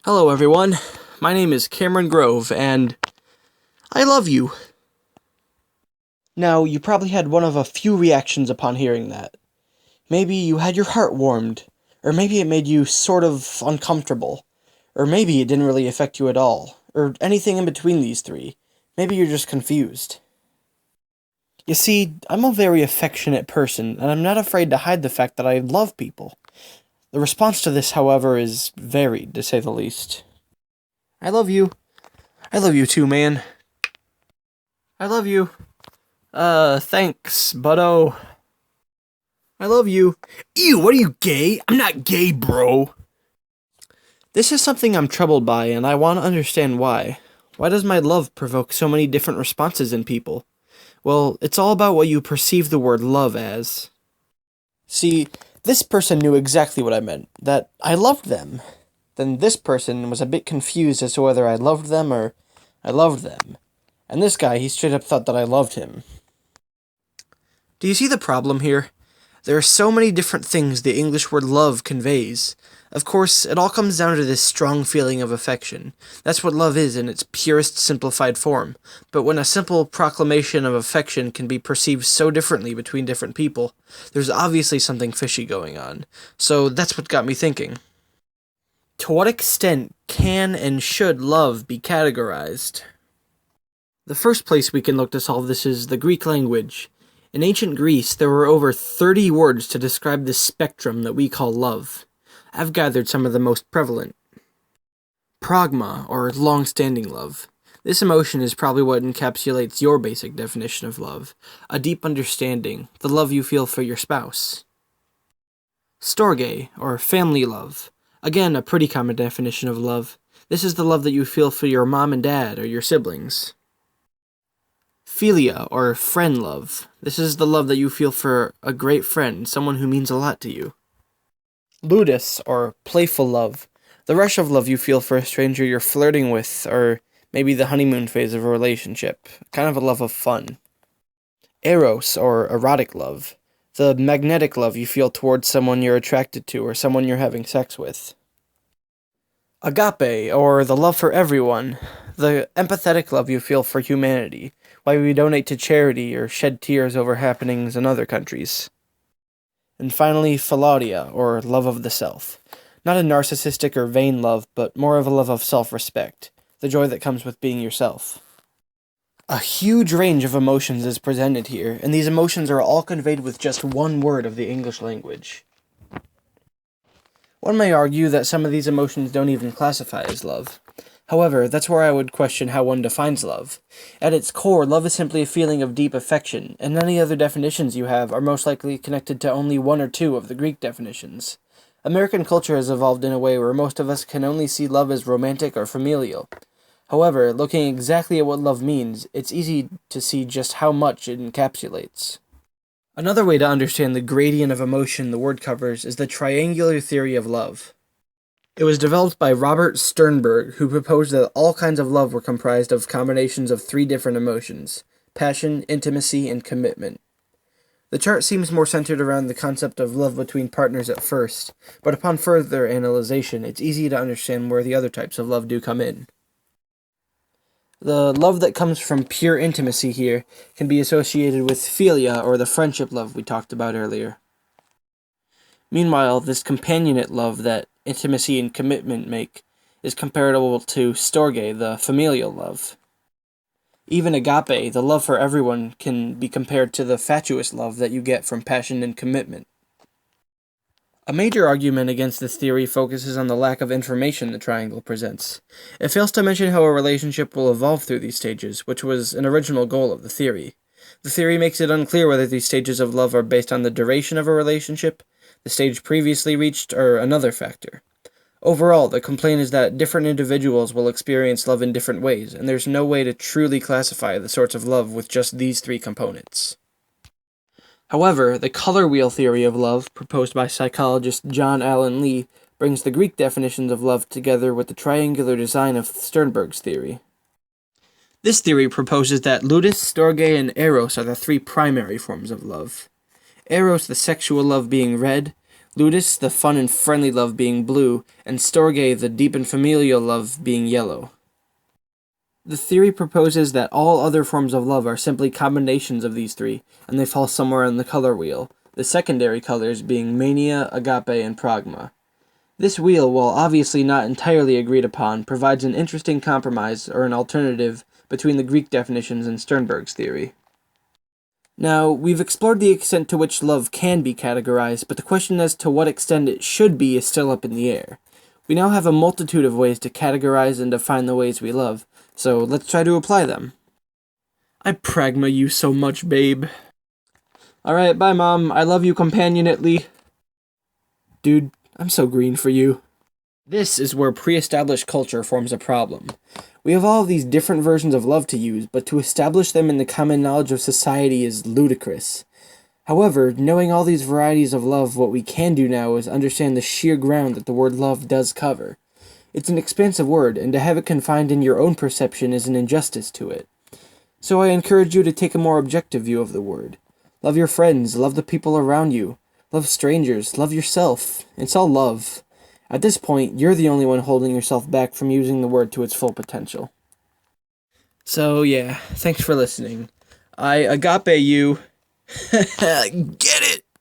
Hello everyone, my name is Cameron Grove, and I love you. Now, you probably had one of a few reactions upon hearing that. Maybe you had your heart warmed, or maybe it made you sort of uncomfortable, or maybe it didn't really affect you at all, or anything in between these three. Maybe you're just confused. You see, I'm a very affectionate person, and I'm not afraid to hide the fact that I love people. The response to this, however, is varied, to say the least. I love you. I love you too, man. I love you. Thanks, buddo. I love you. Ew, what are you, gay? I'm not gay, bro. This is something I'm troubled by, and I want to understand why. Why does my love provoke so many different responses in people? Well, it's all about what you perceive the word love as. See, this person knew exactly what I meant, that I loved them. Then this person was a bit confused as to whether I loved them or I loved them. And this guy, he straight up thought that I loved him. Do you see the problem here? There are so many different things the English word love conveys. Of course, it all comes down to this strong feeling of affection. That's what love is in its purest simplified form. But when a simple proclamation of affection can be perceived so differently between different people, there's obviously something fishy going on. So that's what got me thinking. To what extent can and should love be categorized? The first place we can look to solve this is the Greek language. In ancient Greece, there were over 30 words to describe this spectrum that we call love. I've gathered some of the most prevalent. PRAGMA, or long-standing love. This emotion is probably what encapsulates your basic definition of love. A deep understanding, the love you feel for your spouse. STORGE, or family love. Again, a pretty common definition of love. This is the love that you feel for your mom and dad or your siblings. PHILIA, or friend love. This is the love that you feel for a great friend, someone who means a lot to you. LUDUS, or playful love. The rush of love you feel for a stranger you're flirting with, or maybe the honeymoon phase of a relationship. Kind of a love of fun. EROS, or erotic love. The magnetic love you feel towards someone you're attracted to or someone you're having sex with. AGAPE, or the love for everyone. The empathetic love you feel for humanity. Why we donate to charity or shed tears over happenings in other countries. And finally, PHILAUTIA, or love of the self. Not a narcissistic or vain love, but more of a love of self-respect. The joy that comes with being yourself. A huge range of emotions is presented here, and these emotions are all conveyed with just one word of the English language. One may argue that some of these emotions don't even classify as love. However, that's where I would question how one defines love. At its core, love is simply a feeling of deep affection, and any other definitions you have are most likely connected to only one or two of the Greek definitions. American culture has evolved in a way where most of us can only see love as romantic or familial. However, looking exactly at what love means, it's easy to see just how much it encapsulates. Another way to understand the gradient of emotion the word covers is the triangular theory of love. It was developed by Robert Sternberg, who proposed that all kinds of love were comprised of combinations of three different emotions: passion, intimacy, and commitment. The chart seems more centered around the concept of love between partners at first, but upon further analyzation, it's easy to understand where the other types of love do come in. The love that comes from pure intimacy here can be associated with philia, or the friendship love we talked about earlier. Meanwhile, this companionate love that intimacy and commitment make is comparable to storge, the familial love. Even agape, the love for everyone, can be compared to the fatuous love that you get from passion and commitment. A major argument against this theory focuses on the lack of information the triangle presents. It fails to mention how a relationship will evolve through these stages, which was an original goal of the theory. The theory makes it unclear whether these stages of love are based on the duration of a relationship, the stage previously reached, or another factor. Overall, the complaint is that different individuals will experience love in different ways, and there's no way to truly classify the sorts of love with just these three components. However, the color wheel theory of love, proposed by psychologist John Allen Lee, brings the Greek definitions of love together with the triangular design of Sternberg's theory. This theory proposes that Ludus, Storge, and Eros are the three primary forms of love. Eros, the sexual love, being red, LUDUS, the fun and friendly love, being blue, and STORGE, the deep and familial love, being yellow. The theory proposes that all other forms of love are simply combinations of these three, and they fall somewhere on the color wheel, the secondary colors being mania, agape, and PRAGMA. This wheel, while obviously not entirely agreed upon, provides an interesting compromise, or an alternative, between the Greek definitions and Sternberg's theory. Now, we've explored the extent to which love can be categorized, but the question as to what extent it should be is still up in the air. We now have a multitude of ways to categorize and define the ways we love, so let's try to apply them. I pragma you so much, babe. Alright, bye, Mom. I love you companionately. Dude, I'm so green for you. This is where pre-established culture forms a problem. We have all of these different versions of love to use, but to establish them in the common knowledge of society is ludicrous. However, knowing all these varieties of love, what we can do now is understand the sheer ground that the word love does cover. It's an expansive word, and to have it confined in your own perception is an injustice to it. So I encourage you to take a more objective view of the word. Love your friends, love the people around you, love strangers, love yourself. It's all love. At this point, you're the only one holding yourself back from using the word to its full potential. So yeah, thanks for listening. I agape you. Get it!